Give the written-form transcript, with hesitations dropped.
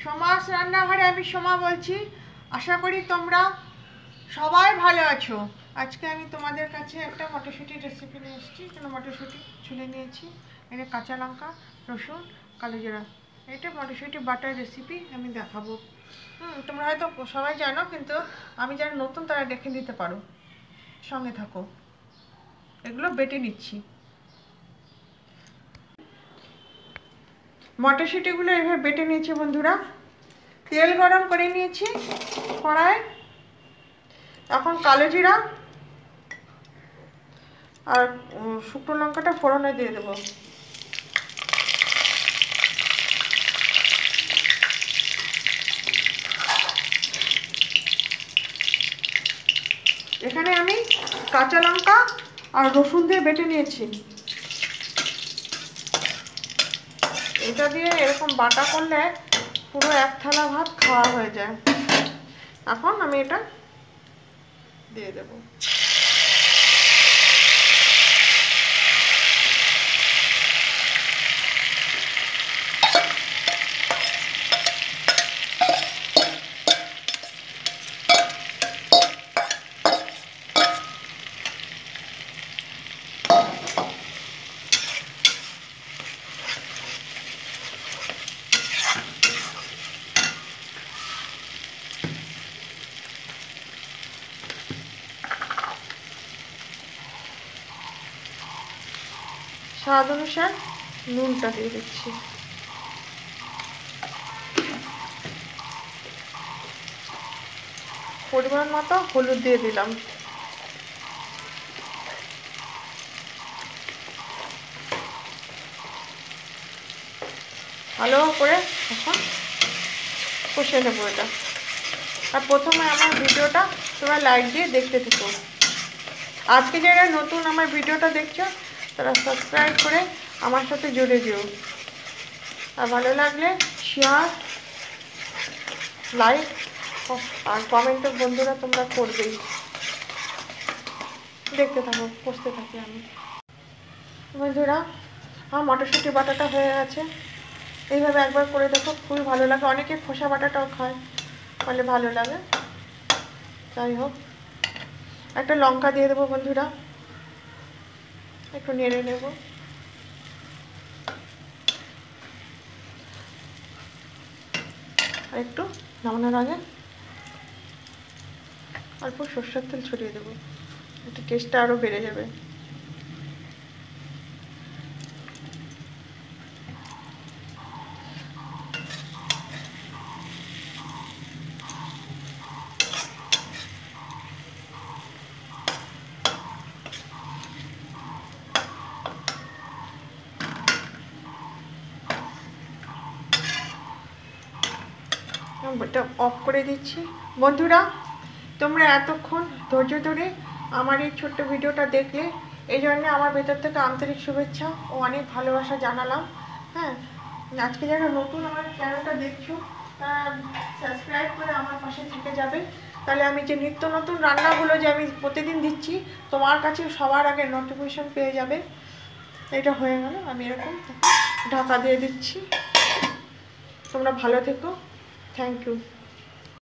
সোমাস রান্নাঘরে আমি সোমা বলছি। আশা করি তোমরা সবাই ভালো আছো। আজকে আমি তোমাদের কাছে একটা মটরশুঁটির রেসিপি নিয়ে এসেছি। এখানে মটরশুঁটি ছুলে নিয়েছি, এখানে কাঁচা লঙ্কা, রসুন, কালো জিরা। এটা মটরশুঁটি বাটার রেসিপি আমি দেখাবো। তোমরা হয়তো সবাই জানো, কিন্তু আমি যারা নতুন তারা দেখে নিতে পারো। সঙ্গে থাকো। এগুলো বেটে নিচ্ছি। মটরশুঁটিগুলো এভাবে বেটে নিয়েছি বন্ধুরা। তেল গরম করে নিয়েছি কড়াই। এখন কালো জিরা আর শুকনো লঙ্কাটা ফোড়নে দিয়ে দেবো। এখানে আমি কাঁচা লঙ্কা আর রসুন দিয়ে বেটে নিয়েছি। এটা দিয়ে এরকম বাটা করলে পুরো এক থালা ভাত খাওয়া হয়ে যায়। এখন আমি এটা দিয়ে দেবো। স্বাদ অনুসার নুনটা দিয়ে দিচ্ছি। পরিমাণ মতো হলুদ দিয়ে দিলাম। ভালো করে এখন কষে নেবো এটা। আর প্রথমে আমার ভিডিওটা তোমরা লাইক দিয়ে দেখতে থেকো। আজকে যারা নতুন আমার ভিডিওটা দেখছো তারা সাবস্ক্রাইব করে আমার সাথে জুড়ে যেও। আর ভালো লাগলে শেয়ার, লাইক আর কমেন্টও বন্ধুরা তোমরা করবেই। দেখতে থাকো, কষতে থাকি আমি। বন্ধুরা আমার মটরশুঁটি বাটাটা হয়ে গেছে। এইভাবে একবার করে দেখো, খুবই ভালো লাগে। অনেকে খোসা বাটাটাও খায়, ফলে ভালো লাগে। যাই হোক, একটা লঙ্কা দিয়ে দেবো বন্ধুরা। একটু নেড়ে নেব। আর একটু নামানোর আগে অল্প সরষের তেল ছড়িয়ে দেবো, একটু টেস্টটা আরও বেড়ে যাবে। এটা অফ করে দিচ্ছি। বন্ধুরা তোমরা এতক্ষণ ধৈর্য ধরে আমার এই ছোট্ট ভিডিওটা দেখলে, এই জন্য আমার ভেতর থেকে আন্তরিক শুভেচ্ছা ও অনেক ভালোবাসা জানালাম। হ্যাঁ, আজকে যারা নতুন আমার চ্যানেলটা দেখছো তারা সাবস্ক্রাইব করে আমার পাশে থেকে যাবে। তাহলে আমি যে নিত্য নতুন রান্নাগুলো যে আমি প্রতিদিন দিচ্ছি তোমার কাছে সবার আগে নোটিফিকেশন পেয়ে যাবে। এটা হয়ে গেল, আমি এরকম ঢাকা দিয়ে দিচ্ছি। তোমরা ভালো থেকো। Thank you.